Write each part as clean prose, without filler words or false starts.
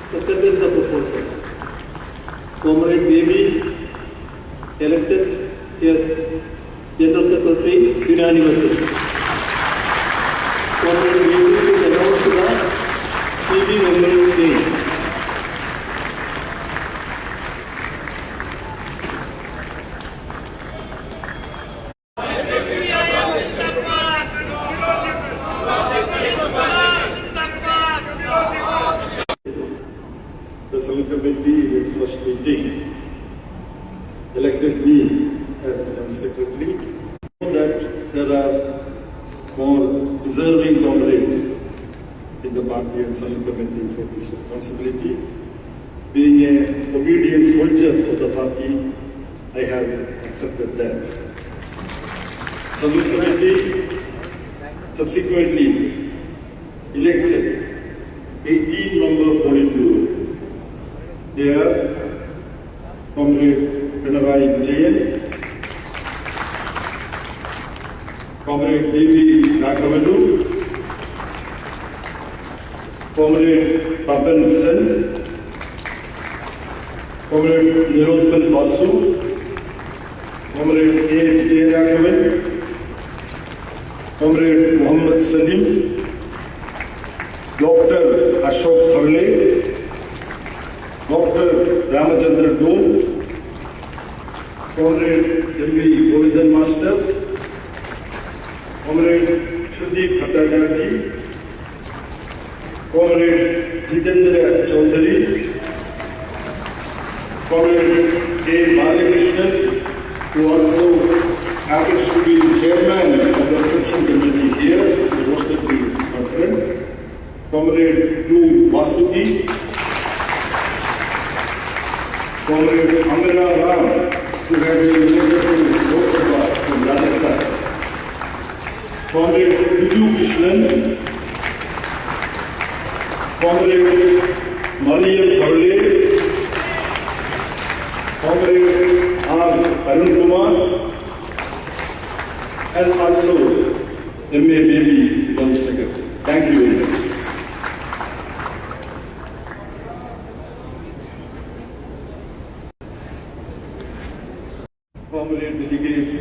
Seconded the proposal. Comrade 𝒂𝒂𝒏 elected as General Secretary unanimously. Comrade 𝒂𝒂 will announce the PB members' name. The Select Committee, in its first meeting, elected me as the Secretary. Know that there are more deserving comrades in the party and Select Committee for this responsibility. Being an obedient soldier of the party, I have accepted that. Select Committee subsequently elected 18-member Politburo. They are Comrade 𝒃𝒂𝒏𝒏𝒆𝒍, Comrade 𝒉𝒂𝒂𝒏𝒏𝒆𝒍, Comrade Papan Sen, Comrade Nirotpal Basu, Comrade 𝒂𝒃𝒂𝒏𝒏𝒆𝒍, Comrade Mohammed Salim, Dr. Ashok Thavle, Dr. Ramachandra Dole, Comrade M.E.ब Govindan Master, Comrade Sudeep Bhattacharjee, Comrade 𝒗𝒊𝒅𝒆𝒍, Comrade K. Balakrishnan, who also happens to be the chairman of the reception committee here, who hosted the conference, Comrade 𝒂𝒂𝒏, Comrade Amira Ram, who had been elected to Lok Sabha from Rajasthan, Comrade Biju Krishnan, Comrade Mariam Thavle, Comrade R. Arun Kumar, and also M.A.ब once again. Thank you very much. Comrade delegates,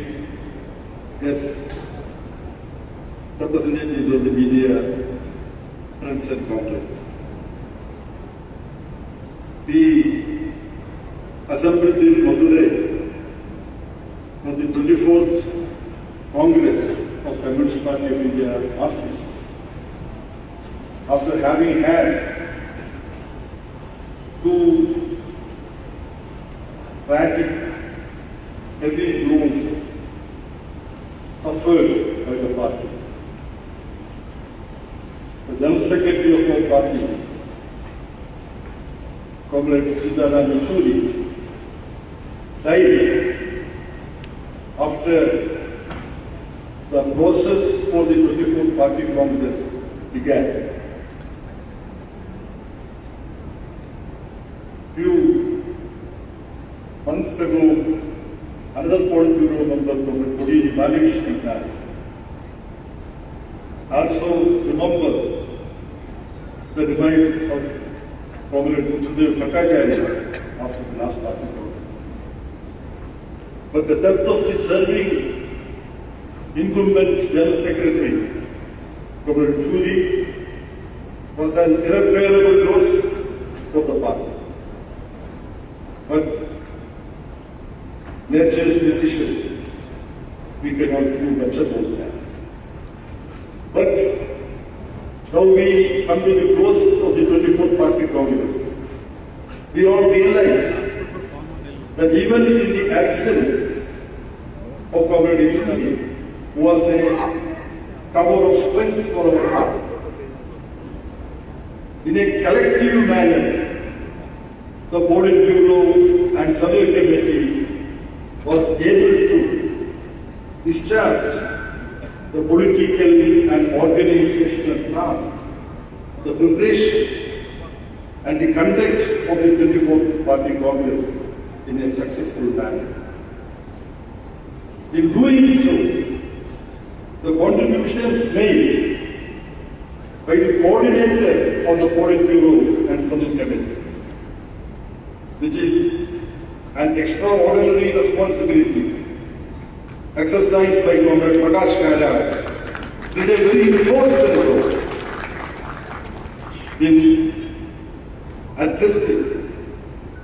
guests, representatives of the media, friends and comrades. We assembled in Madurai for the 24th Congress of Communist Party of India office. After having had two tragic heavy blows suffered by the party. The General Secretary of our party, Comrade Sitaram Yechury, died after the process for the 24th Party Congress began. Few months ago, another Politburo member, Comrade 𝒂𝒃𝒏𝒏𝒆𝒍, died. Also remember the demise of Comrade 𝒃𝒊𝒂𝒏𝒏𝒆𝒍 after the last party congress. But the death of the serving incumbent General Secretary, Comrade Yechury, was an irreparable loss for the party. But nature's decision, we cannot do much about that. But now we come to the close of the 24th Party Congress. We all realize that even in the absence of Comrade Yechury, who was a cover of strength for our party, in a collective manner, the Politburo and Select Committee was able to discharge the political and organizational tasks, the preparation and the conduct of the 24th Party Congress in a successful manner. In doing so, the contributions made by the coordinator of the Politburo and Select Committee, extraordinary responsibility exercised by Comrade 𝒃𝒂𝒄𝒉 played a very important role in addressing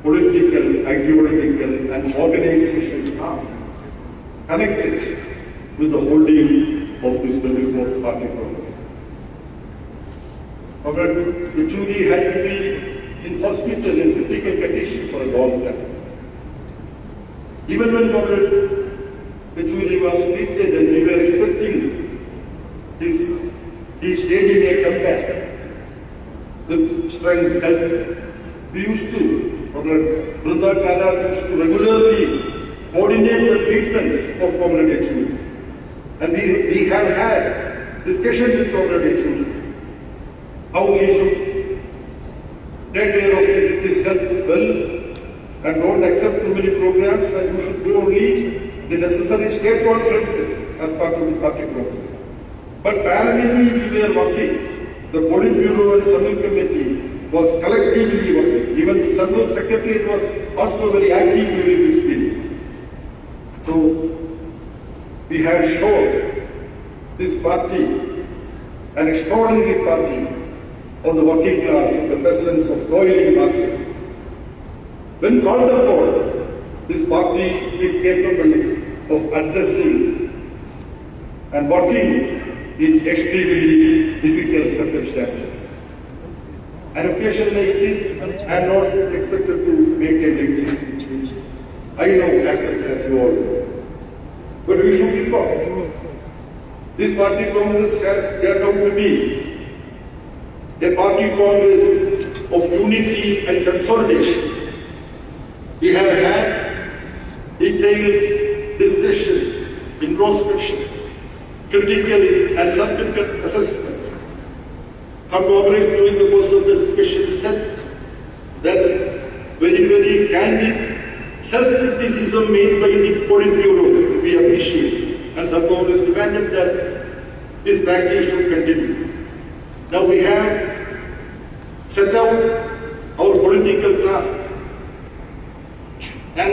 political, ideological and organizational tasks connected with the holding of this 24th Party Congress. Comrade 𝒃𝒂𝒄𝒉 had to be in hospital in critical condition for a long time. Even when Comrade 𝒃𝒂𝒄𝒉 was treated and we were expecting his daily may come back with strength, health, we used to, Comrade 𝒃𝒂𝒄𝒉 used to regularly coordinate the treatment of Comrade 𝒃𝒂𝒄𝒉. And we have had discussions with Comrade 𝒃𝒂𝒄𝒉 how he should take care of his health well and don't accept too many programs, and you should do only the necessary state conferences as part of the party programs. But parallelly we were working. The Politburo and Central Committee was collectively working. Even the Central Secretariat was also very active during this period. So we have shown this party, an extraordinary party of the working class, of the peasants, of toiling masses. When called upon, this party is capable of addressing and working in extremely difficult circumstances. An occasion like this, I am not expected to make a big speech. I know as you all know. But we should recall, this party congress has turned out to be a party congress of unity and consolidation. We have had detailed discussion, introspection, critical and subjective assessment. Some comrades during the course of the discussion said that is very, very candid self-criticism made by the Politburo we appreciate. And some comrades demanded that this practice should continue. Now we have set out our political craft. And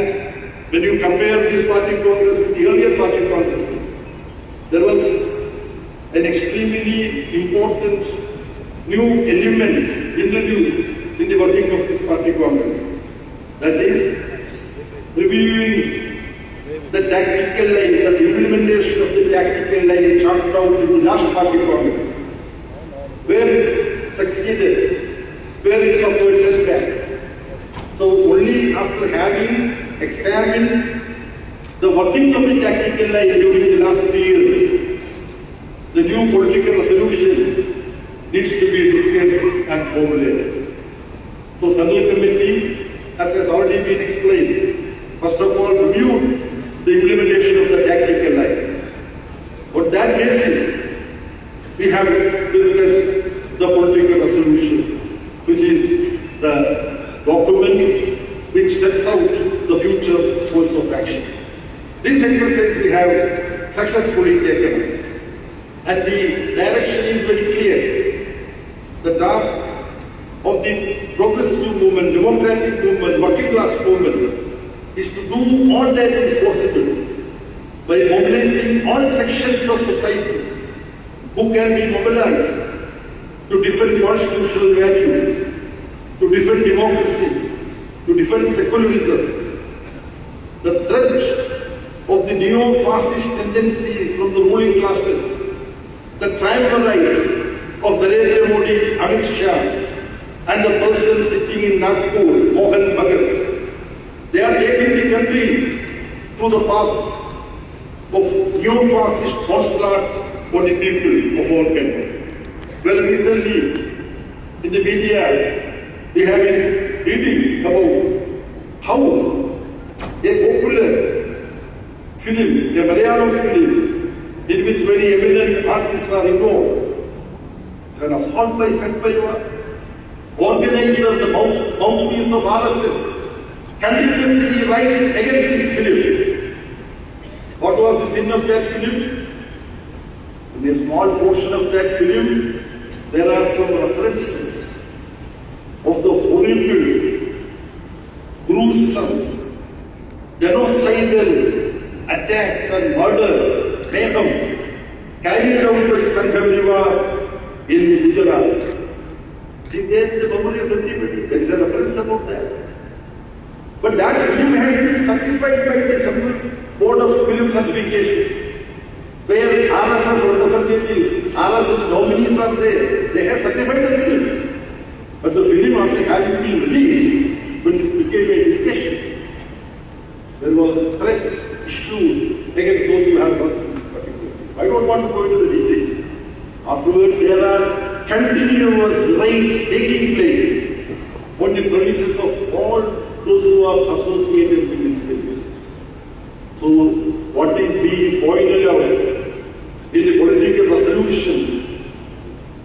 when you compare this party congress with the earlier party congresses, there was an extremely important new element introduced in the working of this party congress. That is, reviewing the tactical line, the implementation of the tactical line charted out in the last party congress, where it succeeded, where it suffered setbacks. So only after having examined the working of the tactical line during the last 3 years, the new political resolution needs to be discussed and formulated. So Central Committee, as has already been explained, first of all reviewed the implementation of the tactical line. On that basis, we have discussed the political resolution, which is the document which sets out the future course of action. This exercise we have successfully taken, and the direction is very clear. The task of the progressive movement, democratic movement, working class movement is to do all that is possible by mobilizing all sections of society who can be mobilized to defend constitutional values, to defend democracy, to defend secularism. The threat of the neo-fascist tendencies from the ruling classes, the triumvirate of Narendra Modi, 𝒃𝒂𝒄𝒉 and the person sitting in Nagpur, Mohan Bhagat, they are taking the country to the path of neo-fascist onslaught on the people of our country. Well, recently in the media, we have been reading about how a popular film, a Malayalam film, in which very eminent artists are involved. It's an assault by 𝒃𝒂𝒄𝒉, organizer, the mouthpiece of RSS, continuously writes against this film. What was the sin of that film? In a small portion of that film, there are some references of the horrible, gruesome, homicidal attacks and murder, mayhem, carried out by 𝒃𝒂𝒂𝒓𝒄𝒉 in Gujarat. It is there in the memory of everybody. There is a reference about that. But that film has been certified by the Central Board of Film Certification, where RSS representatives, RSS nominees are there. They have certified the film. But the film, after having been released, when this became a discussion, there was threats issued against those who have worked this particular film. I don't want to go into the details. Afterwards, there are continuous raids taking place on the premises of all those who are associated with this film. So, what is being pointed out in the political resolution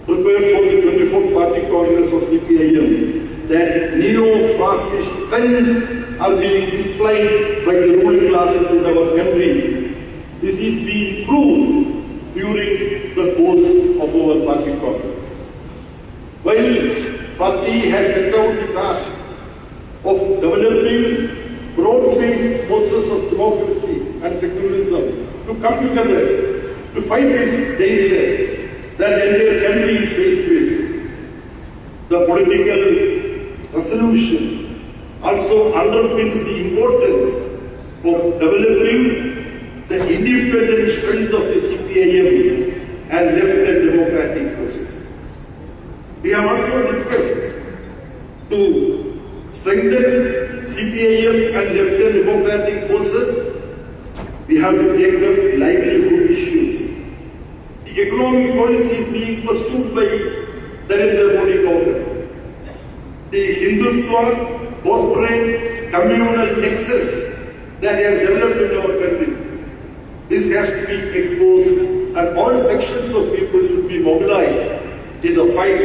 prepared for the 24th Party Congress of CPIM, that neo-fascist trends are being displayed by the ruling classes in our country. This is being proved during the course of our party congress. While party has set out the task of developing broad-based forces of democracy and secularism to come together to fight this danger that the entire country is faced with, the political resolution also underpins the importance of developing the independent strength of the CPIM and left and democratic forces. We have also discussed to strengthen CPIM and left and democratic forces. We have to take up livelihood issues. The economic policies being pursued by Narendra Modi government, the Hindutva corporate communal nexus that has developed in our country. This has to be exposed, and all sections of people should be mobilized in the fight,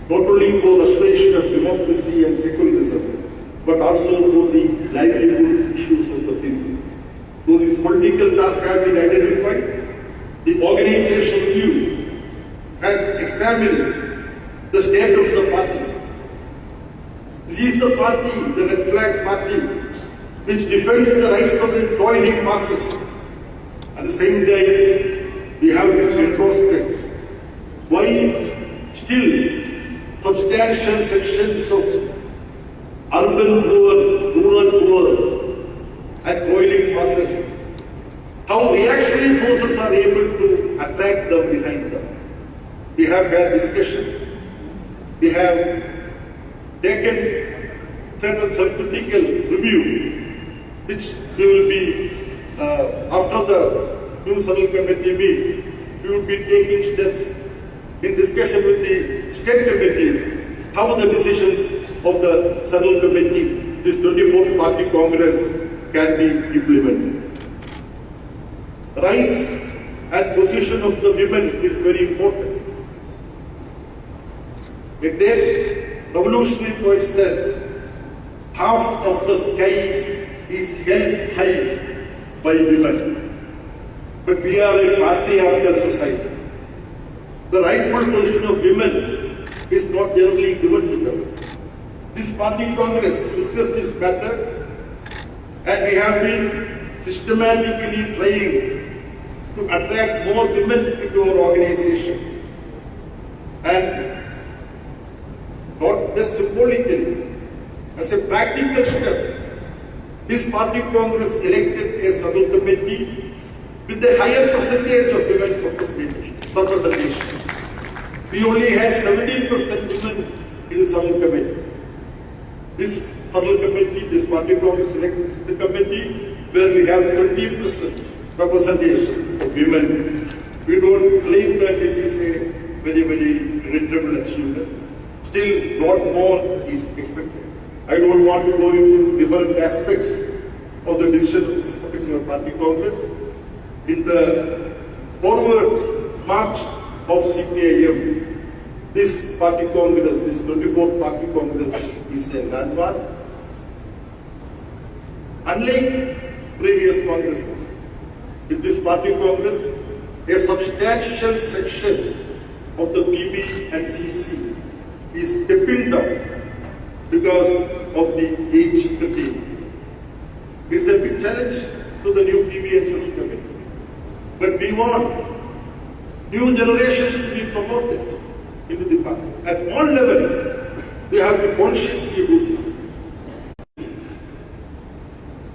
not only for restoration of democracy and secularism, but also for the livelihood issues of the people. So these political tasks have been identified. The organization review has examined the state of the party. This is the party, the red flag party, which defends the rights of the toiling masses. At the same time, we have to introspect why still substantial sections of urban poor, rural poor, and toiling masses, how reactionary forces are able to attract them behind them. We have had discussion. We have taken certain self-critical review, which we will be, after the new Central Committee meets, we will be taking steps in discussion with the state committees, how the decisions of the Central Committee, this 24th Party Congress, can be implemented. Rights and position of the women is very important. A great revolutionary poet said, half of the sky is held high by women. But we are a patriarchal society. The rightful position of women is not generally given to them. This party congress discussed this matter, and we have been systematically trying to attract more women into our organization. And not just symbolically, as a practical step, this party congress elected a Central Committee with a higher percentage of women's representation. We only had 17% women in the Central Committee. This Central Committee, this party congress elected the committee where we have 20% representation of women. We don't claim that this is a very, very regrettable achievement. Still, lot more is expected. I don't want to go into different aspects of the decision of this particular party congress. In the forward march of CPIM, this party congress, this 24th party congress, is a landmark. Unlike previous congresses, in this party congress, a substantial section of the PB and CC is stepping down because of the age 13. It's a big challenge. challenge to the new PB and Civil Committee. But we want new generations to be promoted into the party. At all levels, we have to consciously do this.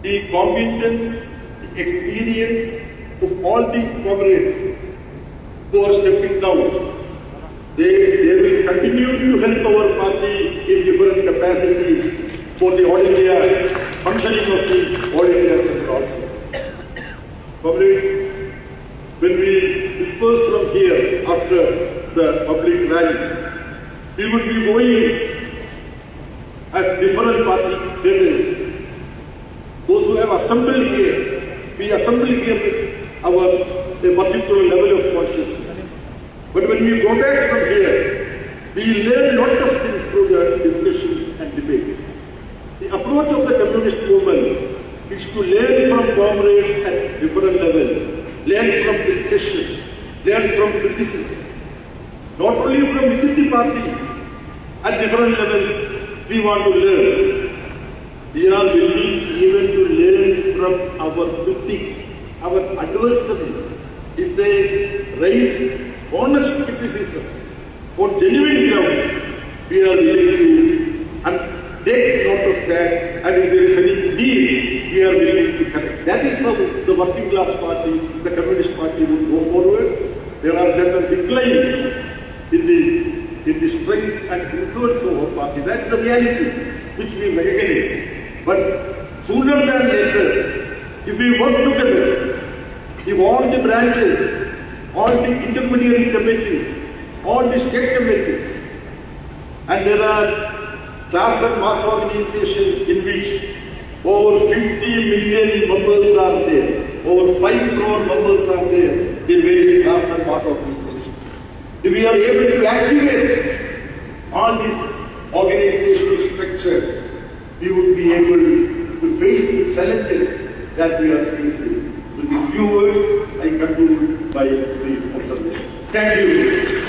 The competence, the experience of all the comrades who are stepping down, they will continue to help our party in different capacities for the All India functioning of the All India Center also. Comrades, when we disperse from here after the public rally, we would be going as different party leaders. Those who have assembled here, we assemble here with a particular level of consciousness. But when we go back from here, we learn a lot of things through the discussions and debate. The approach of the communist movement is to learn from comrades at different levels, learn from discussion, learn from criticism. Not only from within the party, at different levels, we want to learn. We are willing even to learn from our critics, our adversaries. If they raise honest criticism on genuine ground, we are willing to take note of that, and if there is any need, we are willing to correct. That is how the working class party, the Communist Party would go forward. There are certain decline in the strength and influence of our party. That's the reality which we recognize. But sooner than later, if we work together, if all the branches, all the intermediary committees, all the state committees, and there are class and mass organizations in which over 50 million members are there, over 5 crore members are there in various class and mass organizations. If we are able to activate all these organizational structures, we would be able to face the challenges that we are facing. With these few words, I conclude my brief observation. Thank you.